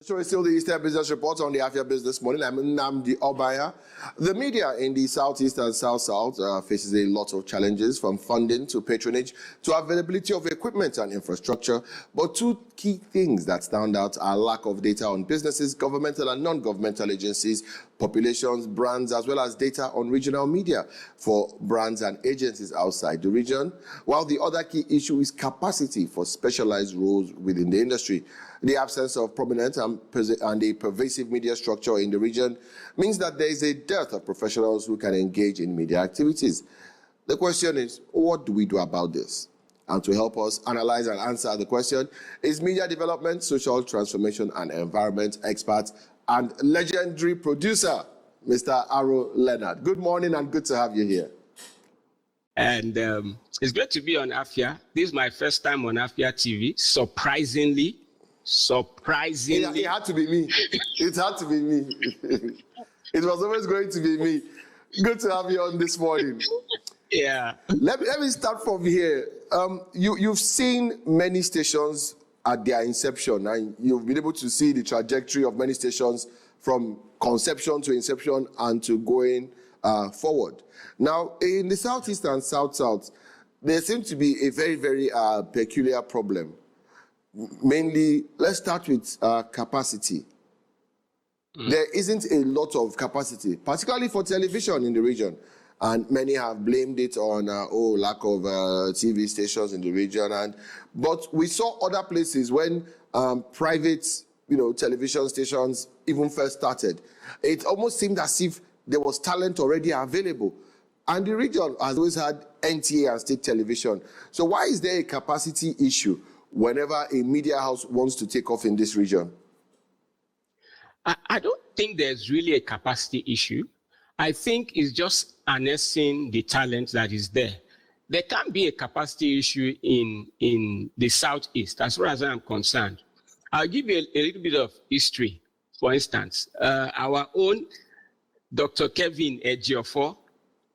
So it's still the Eastern Business Report on the Afia Business Morning. I'm Nnamdi Obanya. The media in the Southeast and South-South faces a lot of challenges, from funding to patronage to availability of equipment and infrastructure. But two key things that stand out are lack of data on businesses, governmental and non-governmental agencies, populations, brands, as well as data on regional media for brands and agencies outside the region. While the other key issue is capacity for specialized roles within the industry. The absence of prominent and a pervasive media structure in the region means that there is a dearth of professionals who can engage in media activities. The question is, what do we do about this? And to help us analyze and answer the question is media development, social transformation and environment expert and legendary producer, Mr. Aro Leonard. Good morning and good to have you here. And it's great to be on Afia. This is my first time on Afia TV, surprisingly. It had to be me. It had to be me. It was always going to be me. Good to have you on this morning. Yeah. Let me start from here. You've seen many stations at their inception, and you've been able to see the trajectory of many stations from conception to inception and to going forward. Now, in the Southeast and South-South, there seems to be a very, very peculiar problem. Mainly, let's start with capacity. There isn't a lot of capacity, particularly for television in the region. And many have blamed it on, lack of TV stations in the region. But we saw other places when private, television stations even first started. It almost seemed as if there was talent already available. And the region has always had NTA and state television. So why is there a capacity issue whenever a media house wants to take off in this region? I don't think there's really a capacity issue. I think it's just harnessing the talent that is there. There can be a capacity issue in the Southeast, as far as I'm concerned. I'll give you a little bit of history. For instance, our own Dr. Kevin Ejiofor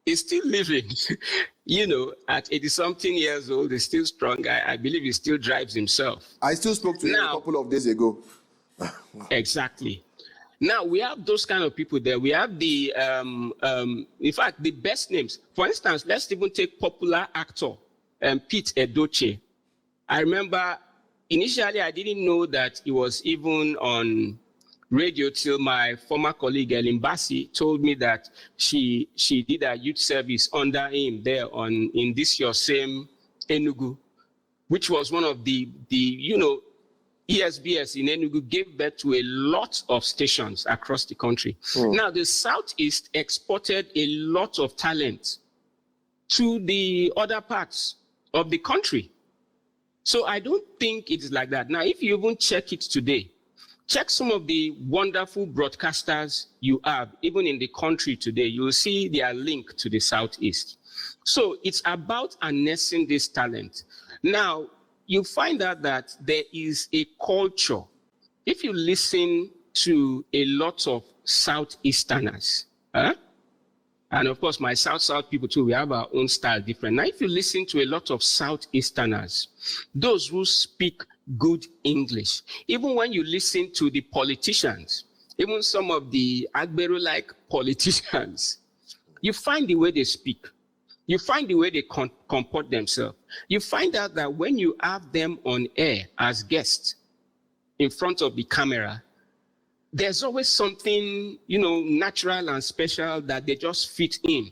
is still living. At 80-something years old, he's still strong. I believe he still drives himself. I still spoke to him a couple of days ago. Exactly. Now, we have those kind of people there. We have the, in fact, the best names. For instance, let's even take popular actor Pete Edochie. I remember initially I didn't know that he was even on radio till my former colleague Ellen Bassi told me that she did a youth service under him there in this your same Enugu, which was one of the ESBS in Enugu gave birth to a lot of stations across the country. Now, the Southeast exported a lot of talent to the other parts of the country. So I don't think it is like that. Now, if you even check it today, check some of the wonderful broadcasters you have, even in the country today, you'll see they are linked to the Southeast. So it's about harnessing this talent. Now, you find out that there is a culture. If you listen to a lot of Southeasterners, and of course my South people too, we have our own style different. Now, if you listen to a lot of Southeasterners, those who speak good English, even when you listen to the politicians, even some of the Agbero-like politicians, you find the way they speak. You find the way they comport themselves. You find out that when you have them on air as guests in front of the camera, there's always something, natural and special that they just fit in.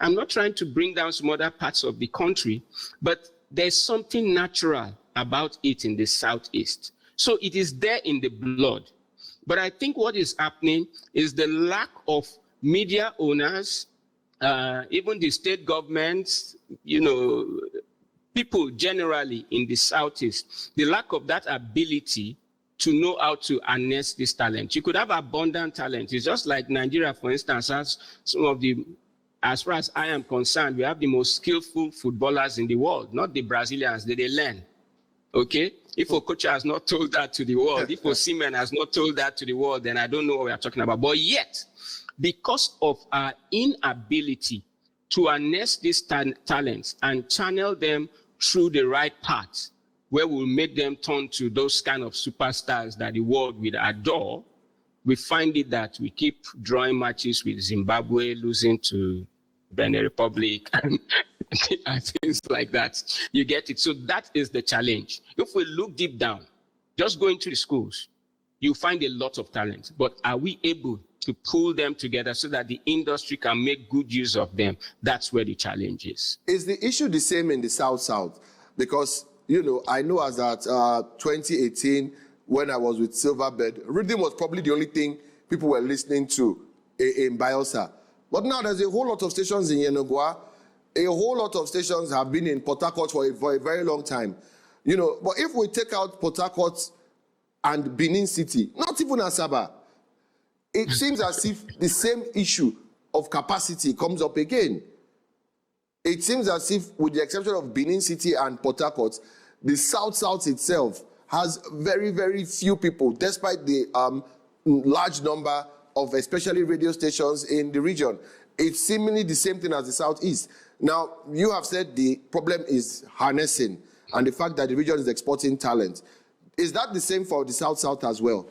I'm not trying to bring down some other parts of the country, but there's something natural about it in the Southeast. So it is there in the blood. But I think what is happening is the lack of media owners, even the state governments, people generally in the Southeast, the lack of that ability to know how to harness this talent. You could have abundant talent. It's just like Nigeria, for instance, has some of the, as far as I am concerned, we have the most skillful footballers in the world, not the Brazilians, they learn. Okay? If Okocha has not told that to the world, if Osimhen has not told that to the world, then I don't know what we are talking about. But yet, because of our inability to harness these talents and channel them through the right path, where we'll make them turn to those kind of superstars that the world will adore, we find it that we keep drawing matches with Zimbabwe, losing to Benin Republic, and things like that. You get it? So that is the challenge. If we look deep down, just go into the schools, you find a lot of talent. But are we able to pull them together so that the industry can make good use of them? That's where the challenge is. Is the issue the same in the South? Because, I know as at 2018, when I was with Silverbird, rhythm was probably the only thing people were listening to in Bielsa. But now there's a whole lot of stations in Yenogwa. A whole lot of stations have been in Port Harcourt for a very long time. But if we take out Port Harcourt and Benin City, not even Asaba, it seems as if the same issue of capacity comes up again. It seems as if, with the exception of Benin City and Port Harcourt, the South itself has very, very few people, despite the large number of especially radio stations in the region. It's seemingly the same thing as the Southeast. Now, you have said the problem is harnessing and the fact that the region is exporting talent. Is that the same for the South as well?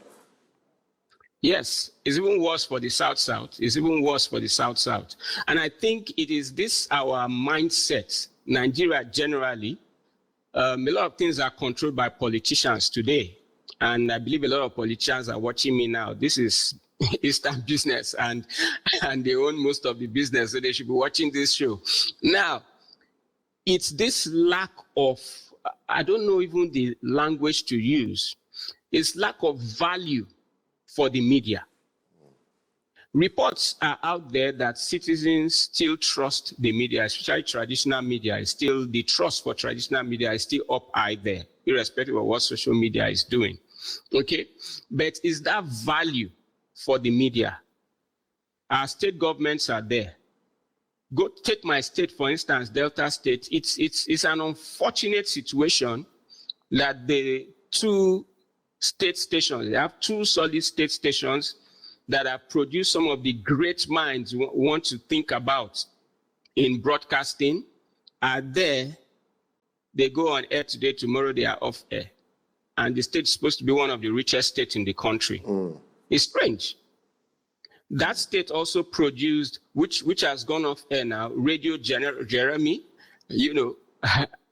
Yes, it's even worse for the South. It's even worse for the South. And I think it is this, our mindset, Nigeria generally, a lot of things are controlled by politicians today. And I believe a lot of politicians are watching me now. This is Eastern business, and they own most of the business, so they should be watching this show. Now, it's this lack of, I don't know even the language to use, it's lack of value for the media. Reports are out there that citizens still trust the media, especially traditional media. The trust for traditional media is still up high there, irrespective of what social media is doing. Okay? But is that value for the media? Our state governments are there. Go take my state, for instance, Delta State. It's an unfortunate situation that the two state stations, they have two solid state stations that have produced some of the great minds we want to think about in broadcasting, are there. They go on air today, tomorrow they are off air. And the state is supposed to be one of the richest states in the country. It's strange. That state also produced, which has gone off air now, Radio Jeremy.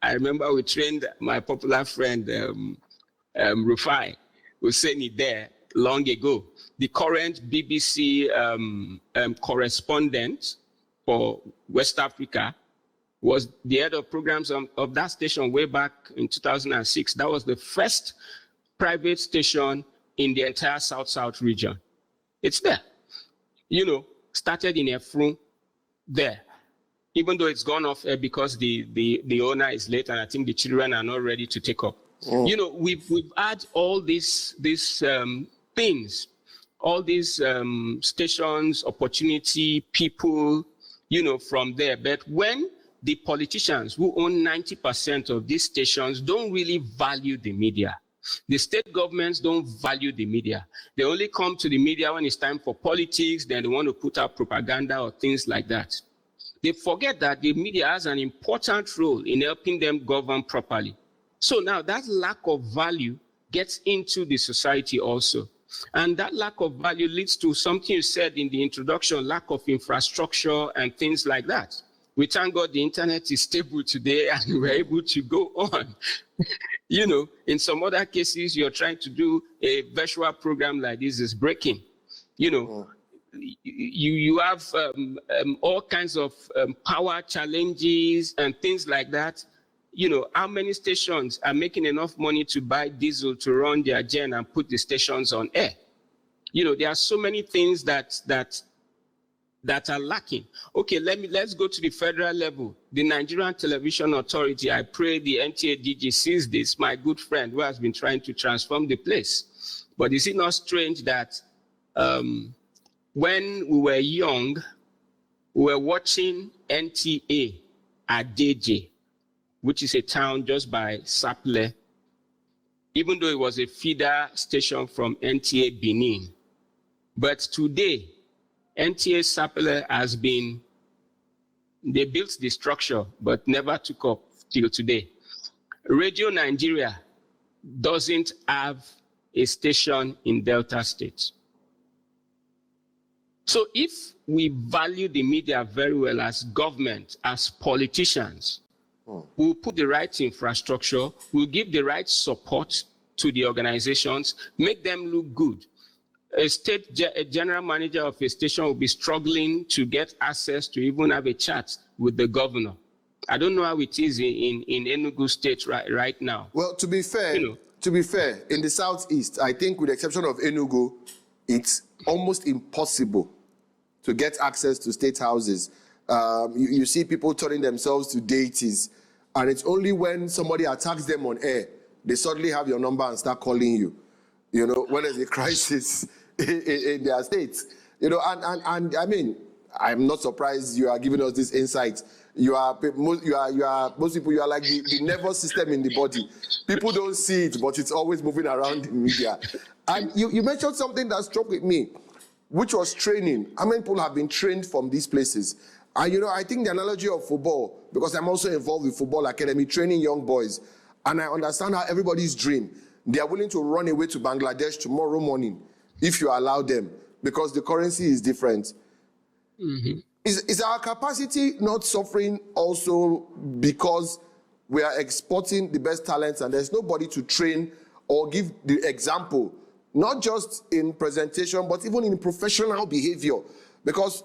I remember we trained my popular friend, Rufai, Husseini there long ago. The current BBC correspondent for West Africa was the head of programs of that station way back in 2006. That was the first private station in the entire South region. It's there. Started in Efrun there. Even though it's gone off air because the owner is late and I think the children are not ready to take up. We've had all these things, all these stations, opportunity, people, from there. But when the politicians who own 90% of these stations don't really value the media, the state governments don't value the media. They only come to the media when it's time for politics, then they want to put out propaganda or things like that. They forget that the media has an important role in helping them govern properly. So now that lack of value gets into the society also. And that lack of value leads to something you said in the introduction, lack of infrastructure and things like that. We thank God the internet is stable today and we're able to go on. In some other cases, you're trying to do a virtual program like this is breaking. You have all kinds of power challenges and things like that. How many stations are making enough money to buy diesel to run their gen and put the stations on air? There are so many things that are lacking. Okay, let's go to the federal level. The Nigerian Television Authority, I pray the NTA DG sees this, my good friend who has been trying to transform the place. But is it not strange that when we were young, we were watching NTA at DJ, which is a town just by Sapele, even though it was a feeder station from NTA Benin. But today, NTA Sapele they built the structure, but never took up till today. Radio Nigeria doesn't have a station in Delta State. So if we value the media very well as government, as politicians, we'll put the right infrastructure, we'll give the right support to the organizations, make them look good. A general manager of a station will be struggling to get access to even have a chat with the governor. I don't know how it is in Enugu State right now. Well, to be fair, in the southeast, I think with the exception of Enugu, it's almost impossible to get access to state houses. You see people turning themselves to deities, and it's only when somebody attacks them on air, they suddenly have your number and start calling you. You know, when there's a crisis in their states. You know, and I mean, I'm not surprised you are giving us this insight. Most people, you are like the nervous system in the body. People don't see it, but it's always moving around in media. And you mentioned something that struck with me, which was training. How many people have been trained from these places? And you know, I think the analogy of football, because I'm also involved with Football Academy, training young boys, and I understand how everybody's dream. They are willing to run away to Bangladesh tomorrow morning if you allow them, because the currency is different. Mm-hmm. Is our capacity not suffering also because we are exporting the best talents and there's nobody to train or give the example, not just in presentation, but even in professional behavior? Because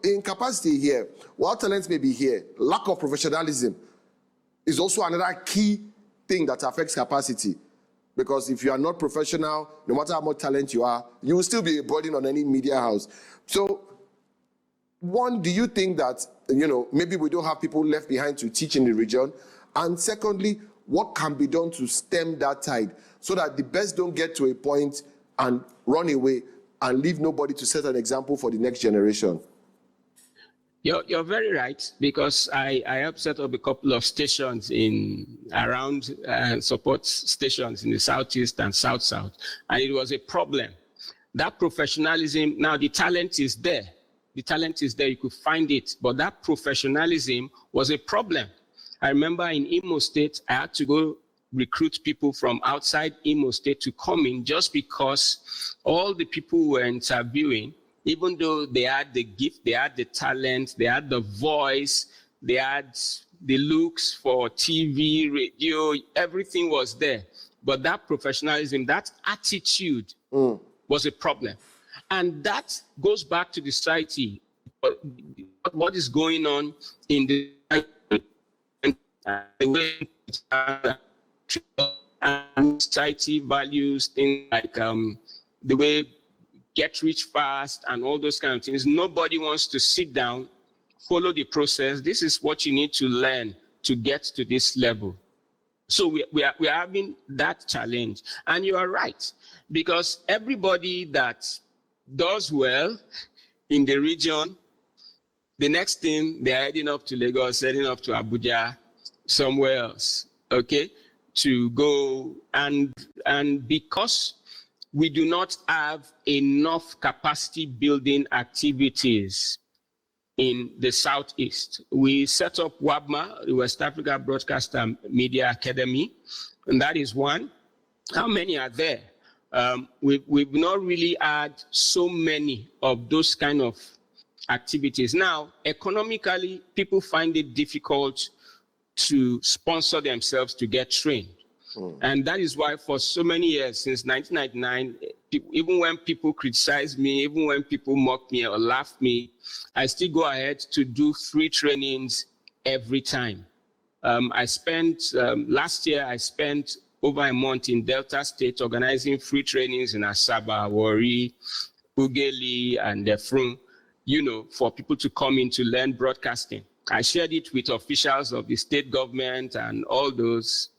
in capacity here, while talents may be here, lack of professionalism is also another key thing that affects capacity. Because if you are not professional, no matter how much talent you are, you will still be a burden on any media house. So, one, do you think that, you know, maybe we don't have people left behind to teach in the region? And secondly, what can be done to stem that tide so that the best don't get to a point and run away and leave nobody to set an example for the next generation? You're very right, because I helped set up a couple of stations around support stations in the Southeast and South, and it was a problem. That professionalism, now the talent is there. The talent is there, you could find it, but that professionalism was a problem. I remember in Imo State, I had to go recruit people from outside Imo State to come in just because all the people who were interviewing, even though they had the gift, they had the talent, they had the voice, they had the looks for TV, radio, everything was there. But that professionalism, that attitude was a problem. And that goes back to the society. What is going on in the way society values things like the way get rich fast and all those kind of things. Nobody wants to sit down, follow the process. This is what you need to learn to get to this level. So we are having that challenge. And you are right, because everybody that does well in the region, the next thing they're heading up to Lagos, heading up to Abuja, somewhere else, okay, to go. And because we do not have enough capacity building activities in the Southeast, we set up WABMA, the West Africa Broadcast and Media Academy, and that is one. How many are there? We've not really had so many of those kind of activities. Now, economically, people find it difficult to sponsor themselves to get trained. And that is why for so many years, since 1999, even when people criticize me, even when people mock me or laugh me, I still go ahead to do free trainings every time. Last year, I spent over a month in Delta State organizing free trainings in Asaba, Warri, Ughelli, and Efrun, you know, for people to come in to learn broadcasting. I shared it with officials of the state government and all those.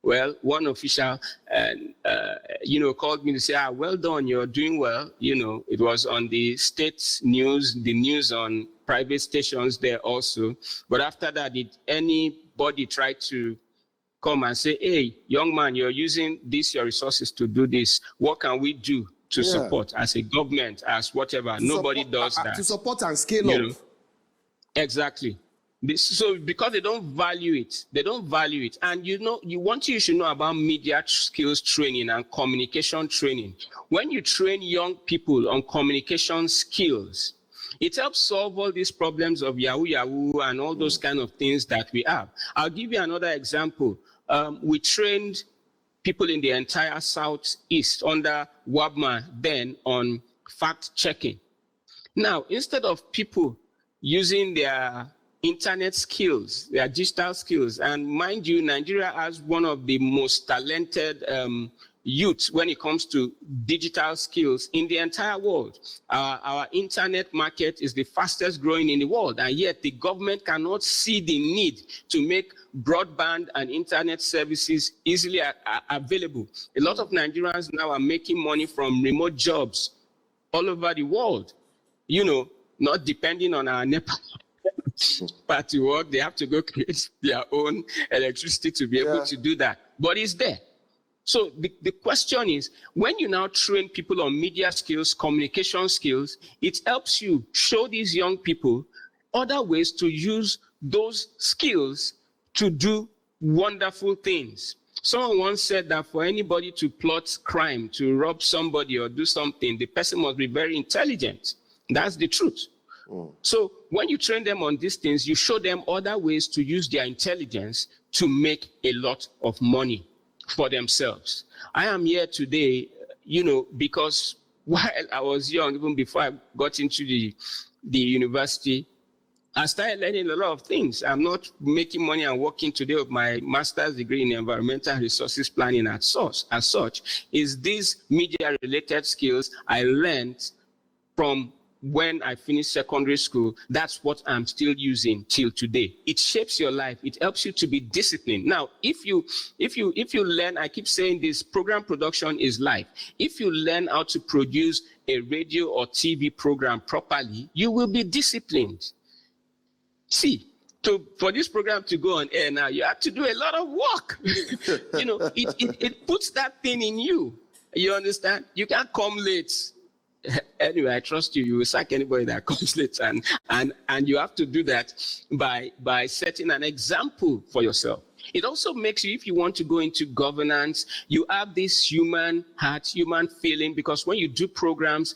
Well, one official, called me to say, well done, you're doing well. You know, it was on the state news, the news on private stations there also. But after that, did anybody try to come and say, hey, young man, you're using your resources to do this. What can we do to support as a government, as whatever? Nobody does that. To support and scale up. Exactly. So because they don't value it, and you should know about media skills training and communication training. When you train young people on communication skills, it helps solve all these problems of yahoo and all those kind of things that we have. I'll give you another example. We trained people in the entire Southeast under WABMA then on fact checking. Now, instead of people using their internet skills, their digital skills, and mind you, Nigeria has one of the most talented youth when it comes to digital skills in the entire world. Our internet market is the fastest growing in the world, and yet the government cannot see the need to make broadband and internet services easily available. A lot of Nigerians now are making money from remote jobs all over the world, not depending on our NEPA party work. They have to go create their own electricity to be able to do that, but it's there. So the question is, when you now train people on media skills, communication skills, it helps you show these young people other ways to use those skills to do wonderful things. Someone once said that for anybody to plot crime, to rob somebody or do something, the person must be very intelligent. That's the truth. So when you train them on these things, you show them other ways to use their intelligence to make a lot of money for themselves. I am here today, because while I was young, even before I got into the university, I started learning a lot of things. I'm not making money and working today with my master's degree in environmental resources planning as such. Is these media-related skills I learned from when I finished secondary school. That's what I'm still using till today. It shapes your life. It helps you to be disciplined. Now, if you learn, I keep saying this, program production is life. If you learn how to produce a radio or TV program properly, you will be disciplined. See, for this program to go on air now, you have to do a lot of work. It puts that thing in you. You understand? You can't come late. Anyway, I trust you. You will sack anybody that comes late, and you have to do that by setting an example for yourself. It also makes you, if you want to go into governance, you have this human heart, human feeling, because when you do programs,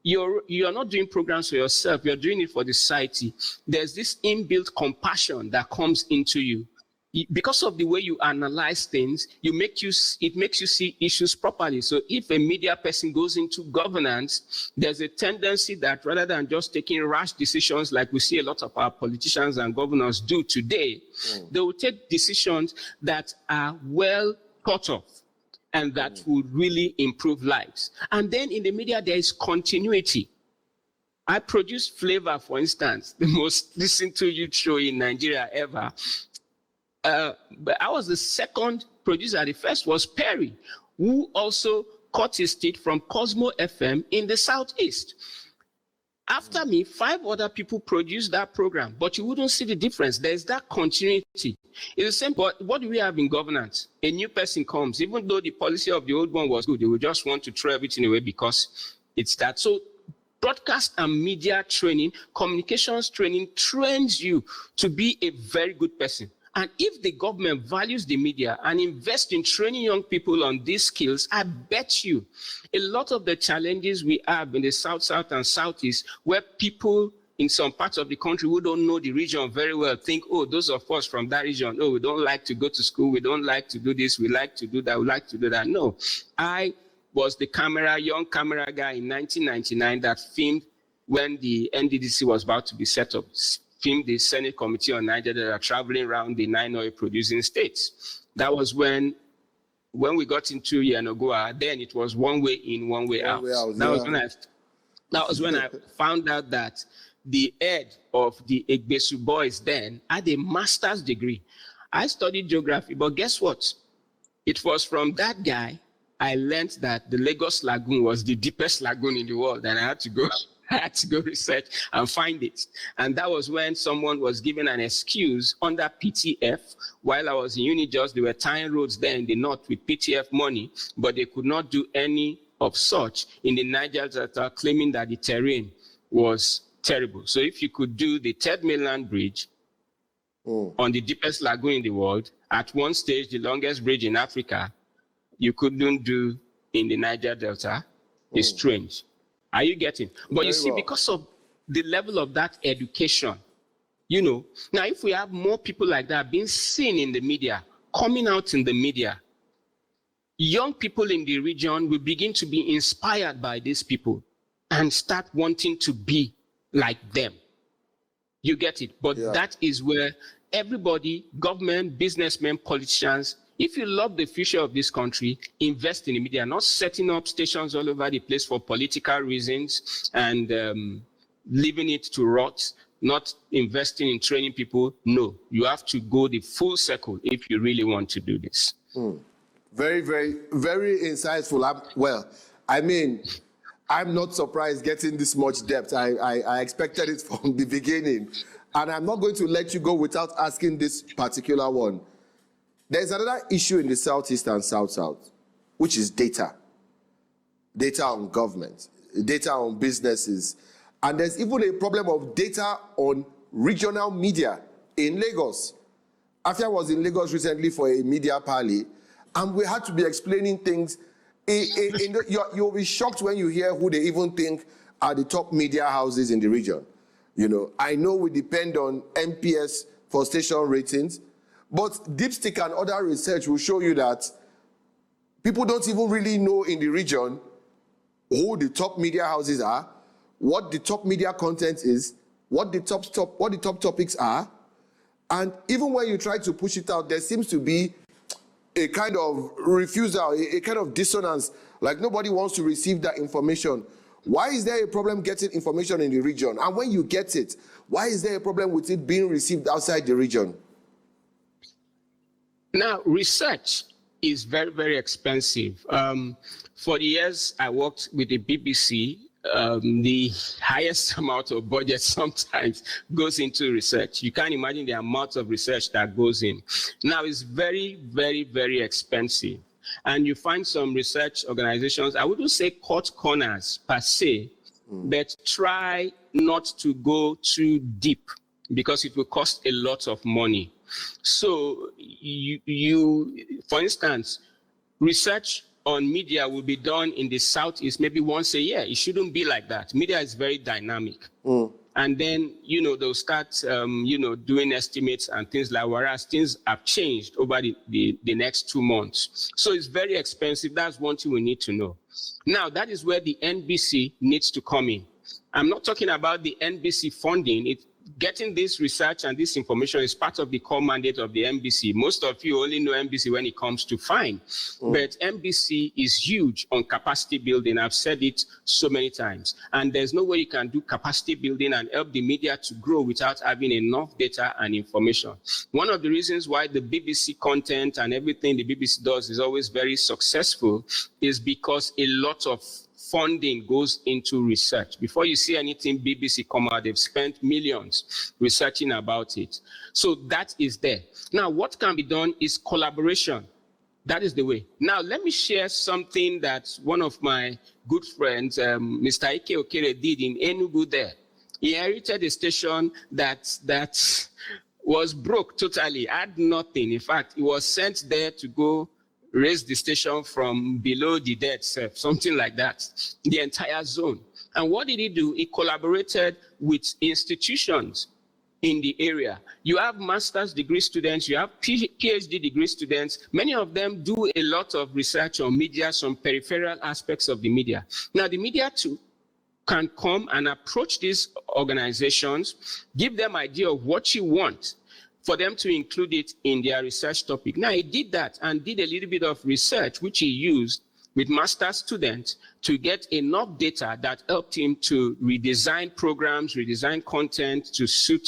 you're not doing programs for yourself, you're doing it for the society. There's this inbuilt compassion that comes into you. Because of the way you analyze things, it makes you see issues properly. So if a media person goes into governance, there's a tendency that rather than just taking rash decisions like we see a lot of our politicians and governors do today, they will take decisions that are well thought of and that will really improve lives. And then in the media, there is continuity. I produced Flavor, for instance, the most listened to youth show in Nigeria ever. But I was the second producer. The first was Perry, who also caught his teeth from Cosmo FM in the Southeast. After me, 5 other people produced that program, but you wouldn't see the difference. There's that continuity. It's the same, but what do we have in governance? A new person comes, even though the policy of the old one was good, they would just want to throw everything away because it's that. So broadcast and media training, communications training trains you to be a very good person. And if the government values the media and invests in training young people on these skills, I bet you a lot of the challenges we have in the South and Southeast, where people in some parts of the country who don't know the region very well think, oh, those of us from that region, oh, we don't like to go to school, we don't like to do this, we like to do that, we like to do that. No, I was the young camera guy in 1999 that filmed when the NDDC was about to be set up. Filmed the Senate Committee on Nigeria that are traveling around the 9 oil producing states. That was when we got into Yanogoa, then it was one way in, one way out. That was when I found out that the head of the Egbesu boys then had a master's degree. I studied geography, but guess what? It was from that guy I learned that the Lagos Lagoon was the deepest lagoon in the world, and I had to go research and find it. And that was when someone was given an excuse under PTF. While I was in Unijust, they were tying roads there in the north with PTF money, but they could not do any of such in the Niger Delta, claiming that the terrain was terrible. So if you could do the Third Mainland Bridge on the deepest lagoon in the world, at one stage, the longest bridge in Africa, you couldn't do in the Niger Delta. It's strange. Are you getting? But you see, because of the level of that education, you know, now if we have more people like that being seen in the media, coming out in the media, young people in the region will begin to be inspired by these people and start wanting to be like them. You get it? But that is where everybody, government, businessmen, politicians, if you love the future of this country, invest in the media, not setting up stations all over the place for political reasons and leaving it to rot, not investing in training people. No, you have to go the full circle if you really want to do this. Very, very, very insightful. I'm not surprised getting this much depth. I expected it from the beginning. And I'm not going to let you go without asking this particular one. There's another issue in the Southeast and South-South, which is data. Data on government, data on businesses. And there's even a problem of data on regional media in Lagos. Afia was in Lagos recently for a media parley, and we had to be explaining things. You'll be shocked when you hear who they even think are the top media houses in the region. You know, I know we depend on MPS for station ratings, but Dipstick and other research will show you that people don't even really know in the region who the top media houses are, what the top media content is, what the top topics are. And even when you try to push it out, there seems to be a kind of refusal, a kind of dissonance, like nobody wants to receive that information. Why is there a problem getting information in the region? And when you get it, why is there a problem with it being received outside the region? Now, research is very, very expensive. For the years I worked with the BBC, the highest amount of budget sometimes goes into research. You can't imagine the amount of research that goes in. Now, it's very, very, very expensive. And you find some research organizations, I wouldn't say cut corners per se, but try not to go too deep because it will cost a lot of money. So for instance, research on media will be done in the Southeast maybe once a year. It shouldn't be like that. Media is very dynamic. And then, you know, they'll start, doing estimates and things like, whereas things have changed over the next 2 months. So it's very expensive. That's one thing we need to know. Now, that is where the NBC needs to come in. I'm not talking about the NBC funding. Getting this research and this information is part of the core mandate of the NBC. Most of you only know NBC when it comes to fine, but NBC is huge on capacity building. I've said it so many times. And there's no way you can do capacity building and help the media to grow without having enough data and information. One of the reasons why the BBC content and everything the BBC does is always very successful is because a lot of funding goes into research. Before you see anything BBC come out, they've spent millions researching about it. So that is there. Now, what can be done is collaboration. That is the way. Now, let me share something that one of my good friends, Mr. Ike Okere, did in Enugu there. He inherited a station that was broke totally, had nothing. In fact, he was sent there to go raise the station from below the dead, something like that, the entire zone. And what did he do? He collaborated with institutions in the area. You have master's degree students, you have PhD degree students. Many of them do a lot of research on media, some peripheral aspects of the media. Now, the media too can come and approach these organizations, give them idea of what you want, for them to include it in their research topic. Now, he did that and did a little bit of research, which he used with master's students to get enough data that helped him to redesign programs, redesign content to suit.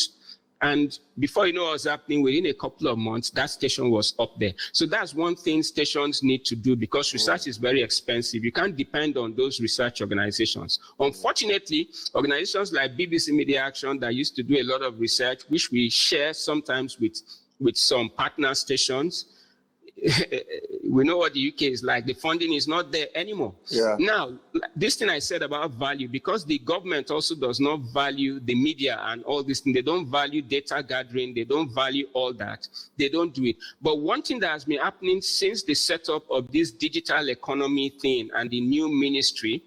And before you know what was happening, within a couple of months, that station was up there. So that's one thing stations need to do because research is very expensive. You can't depend on those research organizations. Unfortunately, organizations like BBC Media Action that used to do a lot of research, which we share sometimes with some partner stations, we know what the UK is like. The funding is not there anymore. Yeah. Now, this thing I said about value, because the government also does not value the media and all this thing. They don't value data gathering. They don't value all that. They don't do it. But one thing that has been happening since the setup of this digital economy thing and the new ministry,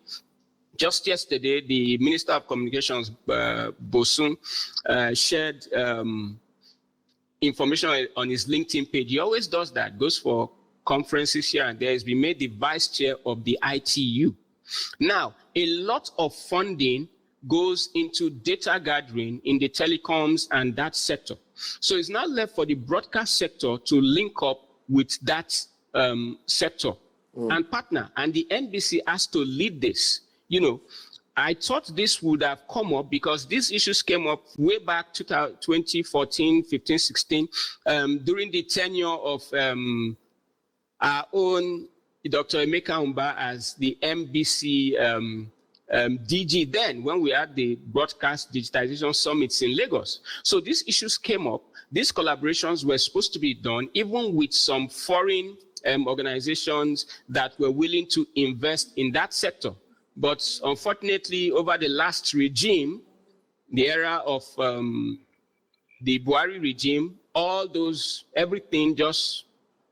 just yesterday, the Minister of Communications, Bosun, shared information on his LinkedIn page. He always does that, goes for conferences here and there. He's been made the vice chair of the ITU. Now, a lot of funding goes into data gathering in the telecoms and that sector. So it's now left for the broadcast sector to link up with that sector and partner. And the NBC has to lead this. You know, I thought this would have come up because these issues came up way back 2014, 15, 16, during the tenure of our own Dr. Emeka Umba as the MBC DG then, when we had the broadcast digitization summits in Lagos. So these issues came up. These collaborations were supposed to be done even with some foreign organizations that were willing to invest in that sector. But unfortunately, over the last regime, the era of the Buhari regime, everything just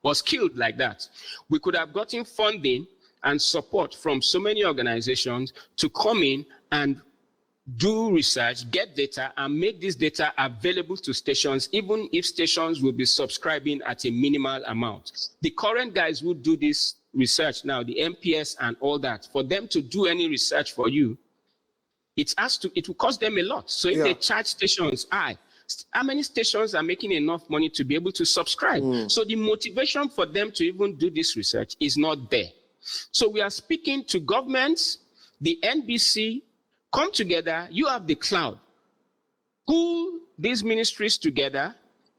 was killed like that. We could have gotten funding and support from so many organizations to come in and do research, get data, and make this data available to stations, even if stations will be subscribing at a minimal amount. The current guys who do this research now, the MPS and all that, for them to do any research for you, it will cost them a lot. So if they charge stations high, how many stations are making enough money to be able to subscribe? So the motivation for them to even do this research is not there. So we are speaking to governments, the NBC, come together. You have the cloud. Pull these ministries together,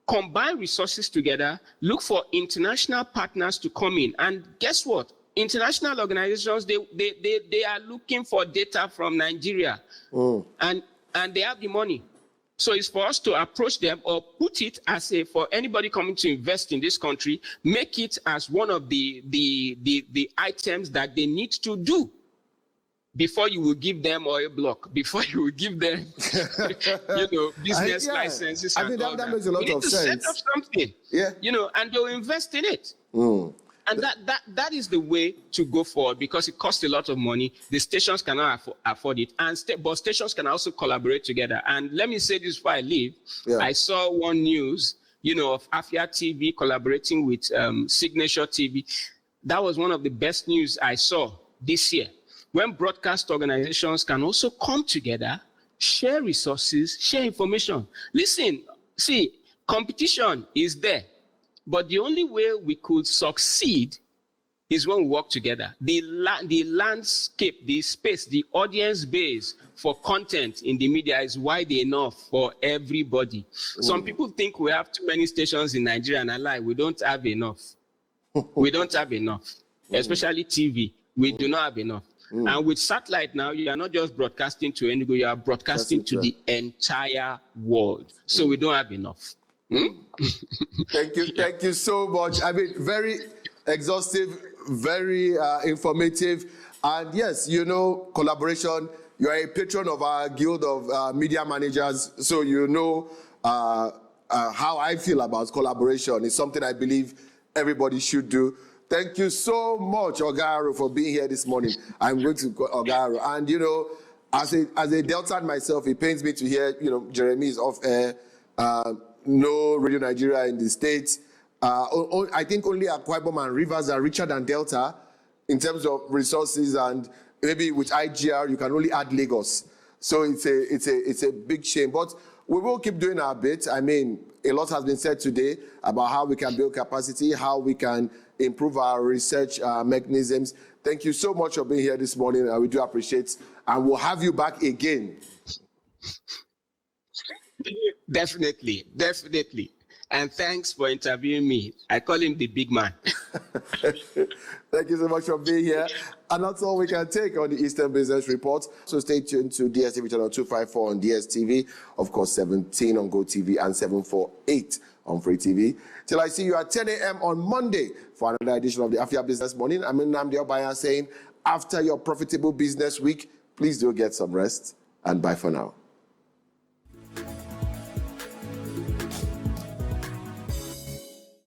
combine resources together, look for international partners to come in. And guess what? International organizations, they are looking for data from Nigeria. And they have the money. So it's for us to approach them or put it as for anybody coming to invest in this country, make it as one of the items that they need to do before you will give them oil block, before you will give them, business licenses. I mean, that makes a lot of sense. Set up something, and they'll invest in it. And that is the way to go forward, because it costs a lot of money. The stations cannot afford it, but stations can also collaborate together. And let me say this before I leave. I saw one news, of Afia TV collaborating with Signature TV. That was one of the best news I saw this year. When broadcast organizations can also come together, share resources, share information. Listen, see, competition is there. But the only way we could succeed is when we work together. The landscape, the space, the audience base for content in the media is wide enough for everybody. Some people think we have too many stations in Nigeria, and I lie, we don't have enough. We don't have enough, especially TV. We do not have enough. And with satellite now, you are not just broadcasting to Enugu, you are broadcasting to the entire world. So we don't have enough. Thank you so much. I mean, very exhaustive, very informative, and yes, collaboration. You are a patron of our Guild of Media Managers, so how I feel about collaboration. It's something I believe everybody should do. Thank you so much, Oga Aro, for being here this morning. I'm going to Oga Aro, and as a Deltan myself, it pains me to hear Jeremy is off air. No Radio Nigeria in the States. I think only Akwa Ibom and Rivers are richer than Delta in terms of resources, and maybe with IGR you can only add Lagos. So it's a big shame. But we will keep doing our bit. I mean, a lot has been said today about how we can build capacity, how we can improve our research mechanisms. Thank you so much for being here this morning. We do appreciate, and we'll have you back again. Definitely. And thanks for interviewing me. I call him the big man. Thank you so much for being here. And that's all we can take on the Eastern Business Report. So stay tuned to DSTV channel 254 on DSTV, of course 17 on GoTV and 748 on Free TV. Till I see you at 10 a.m. on Monday for another edition of the Afia Business Morning. I'm Nnamdi Obanya saying, after your profitable business week, please do get some rest and bye for now.